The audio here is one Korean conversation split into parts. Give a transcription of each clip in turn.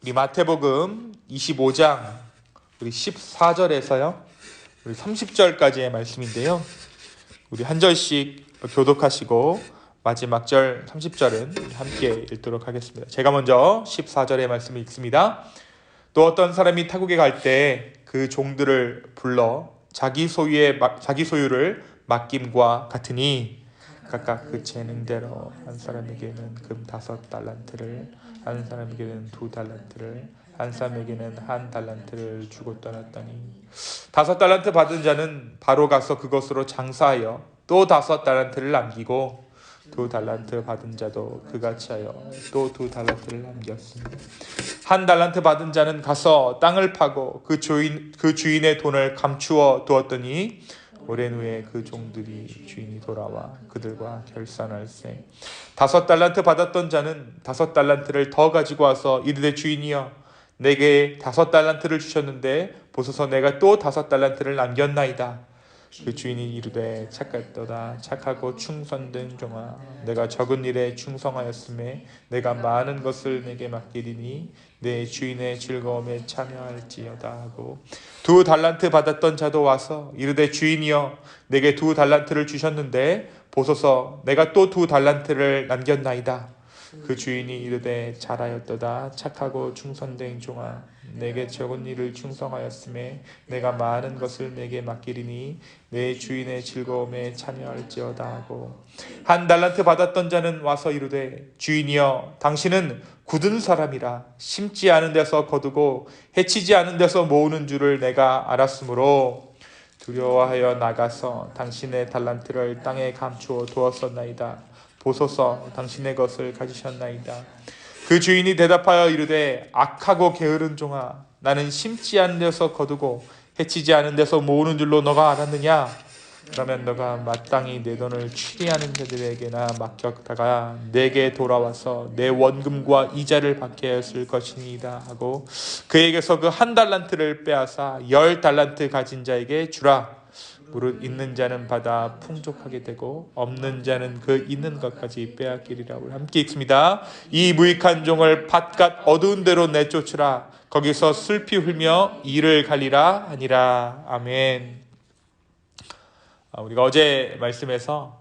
우리 마태복음 25장 우리 14절에서요. 우리 30절까지의 말씀인데요. 우리 한 절씩 교독하시고 마지막 절 30절은 함께 읽도록 하겠습니다. 제가 먼저 14절의 말씀을 읽습니다. 또 어떤 사람이 타국에 갈 때 그 종들을 불러 자기 소유를 맡김과 같으니 각각 그 재능대로 한 사람에게는 금 5달란트를, 한 사람에게는 2달란트를, 한 사람에게는 1달란트를 주고 떠났더니 5달란트 받은 자는 바로 가서 그것으로 장사하여 또 5달란트를 남기고 2달란트 받은 자도 그같이 하여 또 2달란트를 남겼습니다. 1달란트 받은 자는 가서 땅을 파고 그 주인의 돈을 감추어 두었더니 오랜 후에 그 종들이 주인이 돌아와 그들과 결산할세. 5달란트 받았던 자는 5달란트를 더 가지고 와서 이르되 주인이여 내게 5달란트를 주셨는데 보소서 내가 또 5달란트를 남겼나이다. 그 주인이 이르되 착하도다 착하고 충성된 종아 내가 적은 일에 충성하였음에 내가 많은 것을 내게 맡기리니 내 주인의 즐거움에 참여할지어다 하고 2달란트 받았던 자도 와서 이르되 주인이여 내게 2달란트를 주셨는데 보소서 내가 또 2달란트를 남겼나이다. 그 주인이 이르되 잘하였도다 착하고 충성된 종아 내게 적은 일을 충성하였음에 내가 많은 것을 내게 맡기리니 내 주인의 즐거움에 참여할지어다 하고 1달란트 받았던 자는 와서 이르되 주인이여 당신은 굳은 사람이라 심지 않은 데서 거두고 해치지 않은 데서 모으는 줄을 내가 알았으므로 두려워하여 나가서 당신의 달란트를 땅에 감추어 두었었나이다. 보소서 당신의 것을 가지셨나이다. 그 주인이 대답하여 이르되 악하고 게으른 종아 나는 심지 않은 데서 거두고 해치지 않은 데서 모으는 줄로 너가 알았느냐? 그러면 너가 마땅히 내 돈을 취리하는 자들에게나 맡겼다가 내게 돌아와서 내 원금과 이자를 받게 하였을 것이니이다 하고 그에게서 그 1달란트를 빼앗아 10달란트 가진 자에게 주라. 무릇 있는 자는 받아 풍족하게 되고 없는 자는 그 있는 것까지 빼앗기리라. 우리 함께 읽습니다. 이 무익한 종을 바깥 어두운 데로 내쫓으라. 거기서 슬피 울며 이를 갈리라 하니라. 아멘. 우리가 어제 말씀에서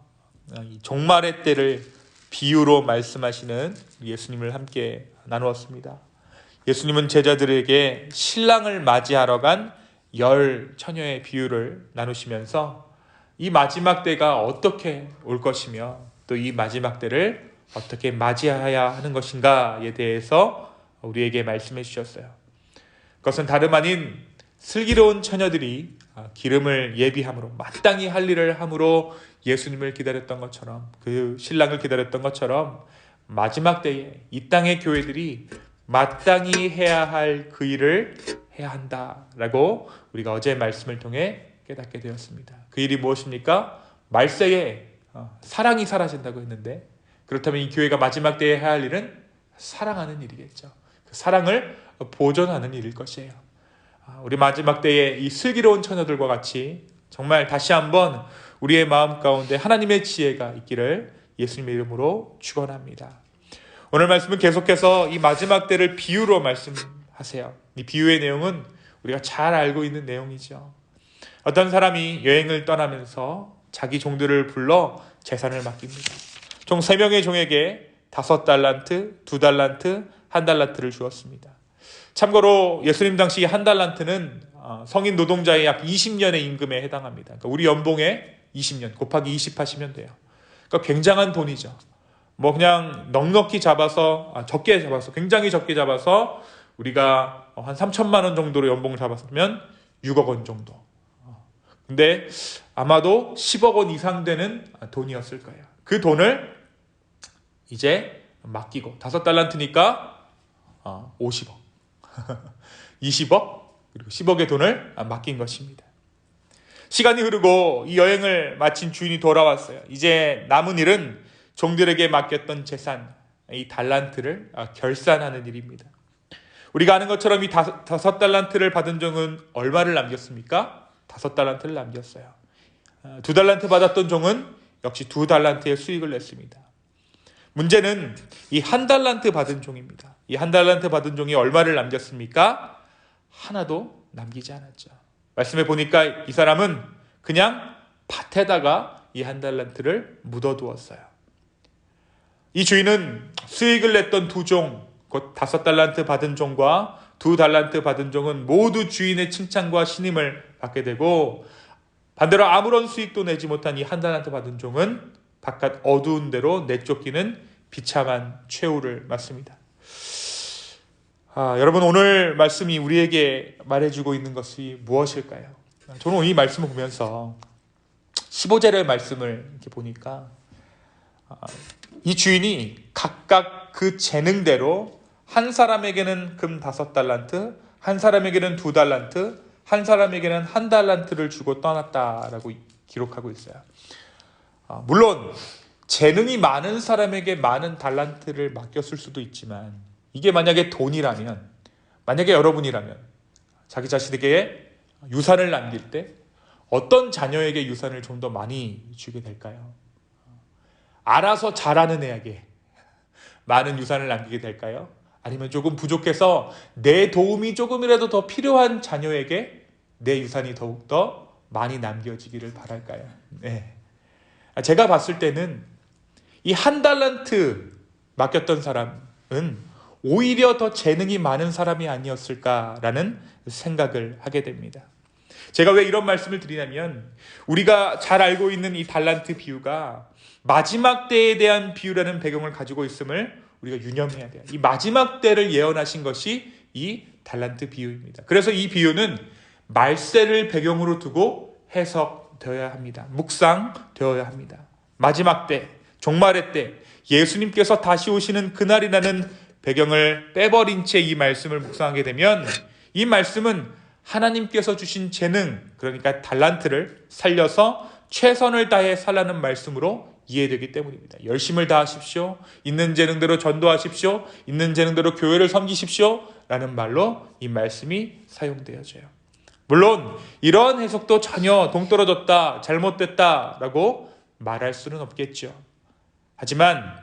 종말의 때를 비유로 말씀하시는 예수님을 함께 나누었습니다. 예수님은 제자들에게 신랑을 맞이하러 간 10처녀의 비유를 나누시면서 이 마지막 때가 어떻게 올 것이며 또 이 마지막 때를 어떻게 맞이해야 하는 것인가에 대해서 우리에게 말씀해 주셨어요. 그것은 다름 아닌 슬기로운 처녀들이 기름을 예비함으로 마땅히 할 일을 함으로 예수님을 기다렸던 것처럼 그 신랑을 기다렸던 것처럼 마지막 때에 이 땅의 교회들이 마땅히 해야 할 그 일을 해야 한다라고 우리가 어제 말씀을 통해 깨닫게 되었습니다. 그 일이 무엇입니까? 말세에 사랑이 사라진다고 했는데 그렇다면 이 교회가 마지막 때에 해야 할 일은 사랑하는 일이겠죠. 그 사랑을 보존하는 일일 것이에요. 우리 마지막 때에 이 슬기로운 처녀들과 같이 정말 다시 한번 우리의 마음 가운데 하나님의 지혜가 있기를 예수님의 이름으로 축원합니다. 오늘 말씀은 계속해서 이 마지막 때를 비유로 말씀하세요. 이 비유의 내용은 우리가 잘 알고 있는 내용이죠. 어떤 사람이 여행을 떠나면서 자기 종들을 불러 재산을 맡깁니다. 총 3명의 종에게 5달란트, 2달란트, 1달란트를 주었습니다. 참고로 예수님 당시 1달란트는 성인 노동자의 약 20년의 임금에 해당합니다. 그러니까 우리 연봉의 20년 곱하기 20 하시면 돼요. 그러니까 굉장한 돈이죠. 뭐 그냥 넉넉히 잡아서 적게 잡아서 굉장히 적게 잡아서 우리가 한 3천만 원 정도로 연봉을 잡았으면 6억 원 정도. 근데 아마도 10억 원 이상 되는 돈이었을 거예요. 그 돈을 이제 맡기고 5달란트니까 50억 20억 그리고 10억의 돈을 맡긴 것입니다. 시간이 흐르고 이 여행을 마친 주인이 돌아왔어요. 이제 남은 일은 종들에게 맡겼던 재산, 이 달란트를 결산하는 일입니다. 우리가 아는 것처럼 이 5달란트를 받은 종은 얼마를 남겼습니까? 5달란트를 남겼어요. 2달란트 받았던 종은 역시 2달란트의 수익을 냈습니다. 문제는 이 한 달란트 받은 종입니다. 이 한 달란트 받은 종이 얼마를 남겼습니까? 하나도 남기지 않았죠. 말씀해 보니까 이 사람은 그냥 밭에다가 이 한 달란트를 묻어두었어요. 이 주인은 수익을 냈던 두 종, 곧 5달란트 받은 종과 2달란트 받은 종은 모두 주인의 칭찬과 신임을 받게 되고, 반대로 아무런 수익도 내지 못한 이 한 달란트 받은 종은 바깥 어두운 데로 내쫓기는 비참한 최후를 맞습니다. 여러분, 오늘 말씀이 우리에게 말해주고 있는 것이 무엇일까요? 저는 이 말씀을 보면서 15절의 말씀을 이렇게 보니까 이 주인이 각각 그 재능대로 한 사람에게는 금 5달란트, 한 사람에게는 2달란트, 한 사람에게는 1달란트를 주고 떠났다라고 기록하고 있어요. 물론 재능이 많은 사람에게 많은 달란트를 맡겼을 수도 있지만, 이게 만약에 돈이라면, 만약에 여러분이라면 자기 자신에게 유산을 남길 때 어떤 자녀에게 유산을 좀 더 많이 주게 될까요? 알아서 잘하는 애에게 많은 유산을 남기게 될까요? 아니면 조금 부족해서 내 도움이 조금이라도 더 필요한 자녀에게 내 유산이 더욱더 많이 남겨지기를 바랄까요? 네. 제가 봤을 때는 이 1달란트 맡겼던 사람은 오히려 더 재능이 많은 사람이 아니었을까라는 생각을 하게 됩니다. 제가 왜 이런 말씀을 드리냐면, 우리가 잘 알고 있는 이 달란트 비유가 마지막 때에 대한 비유라는 배경을 가지고 있음을 우리가 유념해야 돼요. 이 마지막 때를 예언하신 것이 이 달란트 비유입니다. 그래서 이 비유는 말세를 배경으로 두고 해석되어야 합니다. 묵상되어야 합니다. 마지막 때, 종말의 때, 예수님께서 다시 오시는 그날이라는 배경을 빼버린 채 이 말씀을 묵상하게 되면, 이 말씀은 하나님께서 주신 재능, 그러니까 달란트를 살려서 최선을 다해 살라는 말씀으로 이해되기 때문입니다. 열심을 다하십시오. 있는 재능대로 전도하십시오. 있는 재능대로 교회를 섬기십시오. 라는 말로 이 말씀이 사용되어져요. 물론 이러한 해석도 전혀 동떨어졌다, 잘못됐다라고 말할 수는 없겠죠. 하지만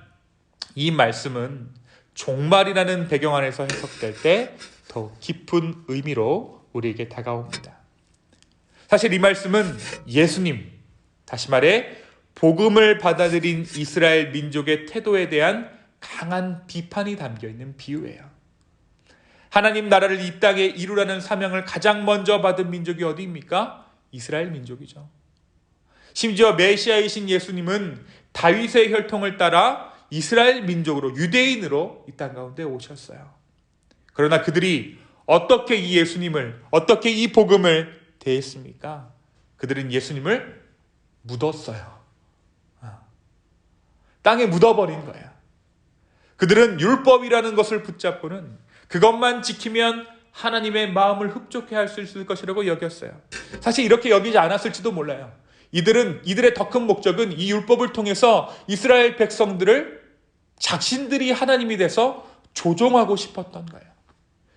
이 말씀은 종말이라는 배경 안에서 해석될 때 더욱 깊은 의미로 우리에게 다가옵니다. 사실 이 말씀은 예수님, 다시 말해 복음을 받아들인 이스라엘 민족의 태도에 대한 강한 비판이 담겨있는 비유예요. 하나님 나라를 이 땅에 이루라는 사명을 가장 먼저 받은 민족이 어디입니까? 이스라엘 민족이죠. 심지어 메시아이신 예수님은 다윗의 혈통을 따라 이스라엘 민족으로, 유대인으로 이 땅 가운데 오셨어요. 그러나 그들이 어떻게 이 예수님을, 어떻게 이 복음을 대했습니까? 그들은 예수님을 묻었어요. 땅에 묻어버린 거예요. 그들은 율법이라는 것을 붙잡고는 그것만 지키면 하나님의 마음을 흡족해 할 수 있을 것이라고 여겼어요. 사실 이렇게 여기지 않았을지도 몰라요. 이들의 더 큰 목적은 이 율법을 통해서 이스라엘 백성들을 자신들이 하나님이 돼서 조종하고 싶었던 거예요.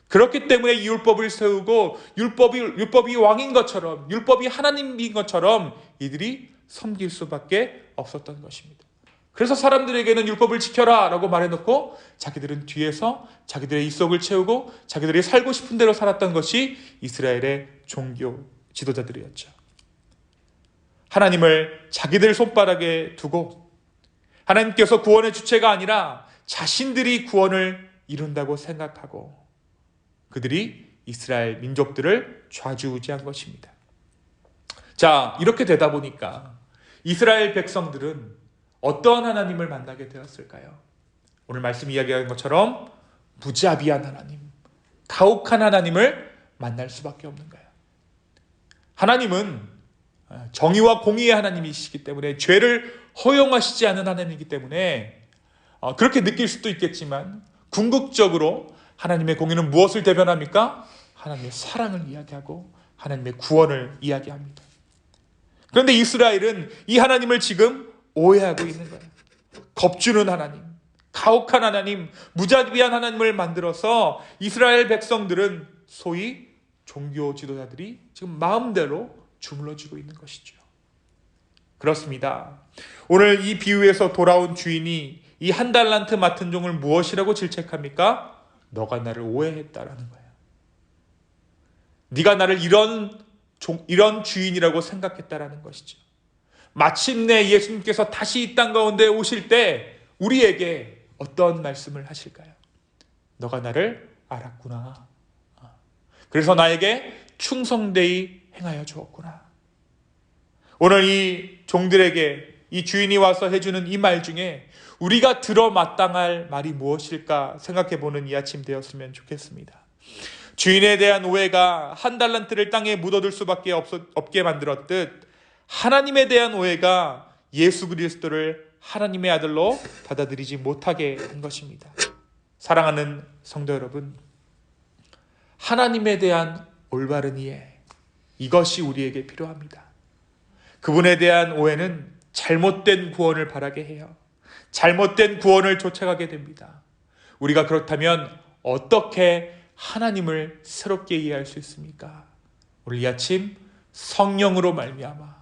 그렇기 때문에 이 율법을 세우고 율법이 왕인 것처럼, 율법이 하나님인 것처럼 이들이 섬길 수밖에 없었던 것입니다. 그래서 사람들에게는 율법을 지켜라 라고 말해놓고 자기들은 뒤에서 자기들의 입속을 채우고 자기들이 살고 싶은 대로 살았던 것이 이스라엘의 종교 지도자들이었죠. 하나님을 자기들 손바닥에 두고 하나님께서 구원의 주체가 아니라 자신들이 구원을 이룬다고 생각하고 그들이 이스라엘 민족들을 좌지우지한 것입니다. 자, 이렇게 되다 보니까 이스라엘 백성들은 어떠한 하나님을 만나게 되었을까요? 오늘 말씀 이야기한 것처럼 무자비한 하나님, 가혹한 하나님을 만날 수밖에 없는 거예요. 하나님은 정의와 공의의 하나님이시기 때문에 죄를 허용하시지 않은 하나님이기 때문에 그렇게 느낄 수도 있겠지만 궁극적으로 하나님의 공의는 무엇을 대변합니까? 하나님의 사랑을 이야기하고 하나님의 구원을 이야기합니다. 그런데 이스라엘은 이 하나님을 지금 오해하고 있는 거예요. 겁주는 하나님, 가혹한 하나님, 무자비한 하나님을 만들어서 이스라엘 백성들은 소위 종교 지도자들이 지금 마음대로 주물러주고 있는 것이죠. 그렇습니다. 오늘 이 비유에서 돌아온 주인이 이 한 달란트 맡은 종을 무엇이라고 질책합니까? 너가 나를 오해했다라는 거예요. 네가 나를 이런 주인이라고 생각했다라는 것이죠. 마침내 예수님께서 다시 이 땅 가운데 오실 때 우리에게 어떤 말씀을 하실까요? 너가 나를 알았구나. 그래서 나에게 충성되이 행하여 주었구나. 오늘 이 종들에게 이 주인이 와서 해주는 이 말 중에 우리가 들어마땅할 말이 무엇일까 생각해보는 이 아침 되었으면 좋겠습니다. 주인에 대한 오해가 한 달란트를 땅에 묻어둘 수밖에 없게 만들었듯 하나님에 대한 오해가 예수 그리스도를 하나님의 아들로 받아들이지 못하게 한 것입니다. 사랑하는 성도 여러분, 하나님에 대한 올바른 이해, 이것이 우리에게 필요합니다. 그분에 대한 오해는 잘못된 구원을 바라게 해요. 잘못된 구원을 쫓아가게 됩니다. 우리가 그렇다면 어떻게 하나님을 새롭게 이해할 수 있습니까? 오늘 이 아침 성령으로 말미암아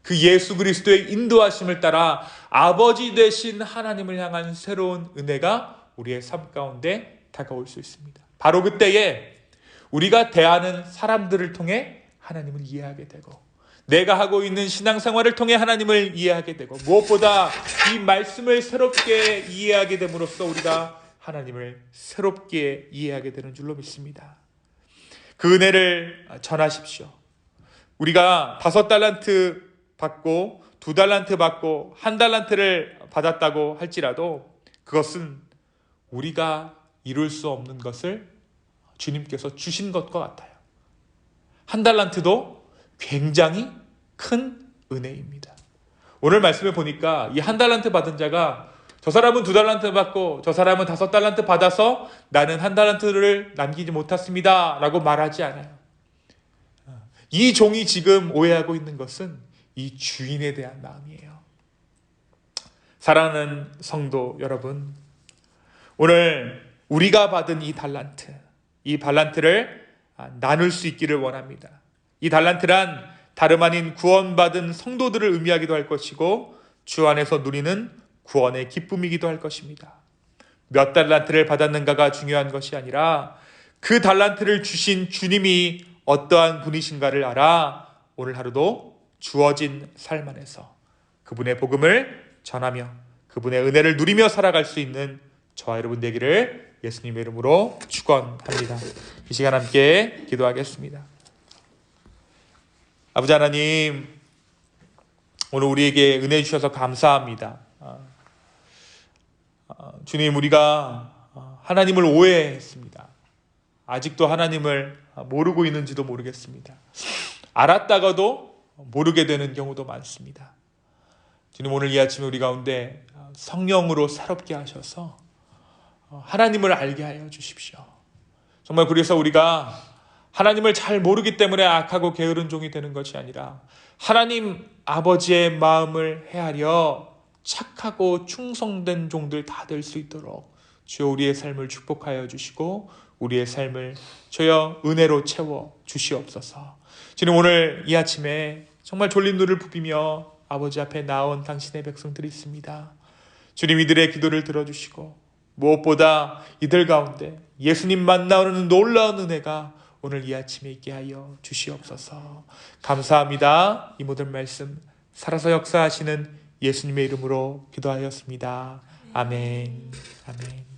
그 예수 그리스도의 인도하심을 따라 아버지 되신 하나님을 향한 새로운 은혜가 우리의 삶 가운데 다가올 수 있습니다. 바로 그때에 우리가 대하는 사람들을 통해 하나님을 이해하게 되고 내가 하고 있는 신앙생활을 통해 하나님을 이해하게 되고 무엇보다 이 말씀을 새롭게 이해하게 됨으로써 우리가 하나님을 새롭게 이해하게 되는 줄로 믿습니다. 그 은혜를 전하십시오. 우리가 5달란트 받고 2달란트 받고 1달란트를 받았다고 할지라도 그것은 우리가 이룰 수 없는 것을 주님께서 주신 것과 같아요. 1달란트도 굉장히 큰 은혜입니다. 오늘 말씀을 보니까 이 1달란트 받은 자가 저 사람은 2달란트 받고 저 사람은 5달란트 받아서 나는 1달란트를 남기지 못했습니다 라고 말하지 않아요. 이 종이 지금 오해하고 있는 것은 이 주인에 대한 마음이에요. 사랑하는 성도 여러분, 오늘 우리가 받은 이 달란트를 나눌 수 있기를 원합니다. 이 달란트란 다름 아닌 구원받은 성도들을 의미하기도 할 것이고 주 안에서 누리는 구원의 기쁨이기도 할 것입니다. 몇 달란트를 받았는가가 중요한 것이 아니라 그 달란트를 주신 주님이 어떠한 분이신가를 알아 오늘 하루도 주어진 삶 안에서 그분의 복음을 전하며 그분의 은혜를 누리며 살아갈 수 있는 저와 여러분 되기를 예수님의 이름으로 축원합니다. 이 시간 함께 기도하겠습니다. 아버지 하나님, 오늘 우리에게 은혜 주셔서 감사합니다. 주님, 우리가 하나님을 오해했습니다. 아직도 하나님을 모르고 있는지도 모르겠습니다. 알았다가도 모르게 되는 경우도 많습니다. 주님, 오늘 이 아침에 우리 가운데 성령으로 새롭게 하셔서 하나님을 알게 하여 주십시오. 정말 그래서 우리가 하나님을 잘 모르기 때문에 악하고 게으른 종이 되는 것이 아니라 하나님 아버지의 마음을 헤아려 착하고 충성된 종들 다 될 수 있도록 주여 우리의 삶을 축복하여 주시고 우리의 삶을 주여 은혜로 채워 주시옵소서. 주님, 오늘 이 아침에 정말 졸린 눈을 부비며 아버지 앞에 나온 당신의 백성들이 있습니다. 주님, 이들의 기도를 들어주시고 무엇보다 이들 가운데 예수님 만나오는 놀라운 은혜가 오늘 이 아침에 있게 하여 주시옵소서. 감사합니다. 이 모든 말씀 살아서 역사하시는 예수님의 이름으로 기도하였습니다. 아멘. 아멘.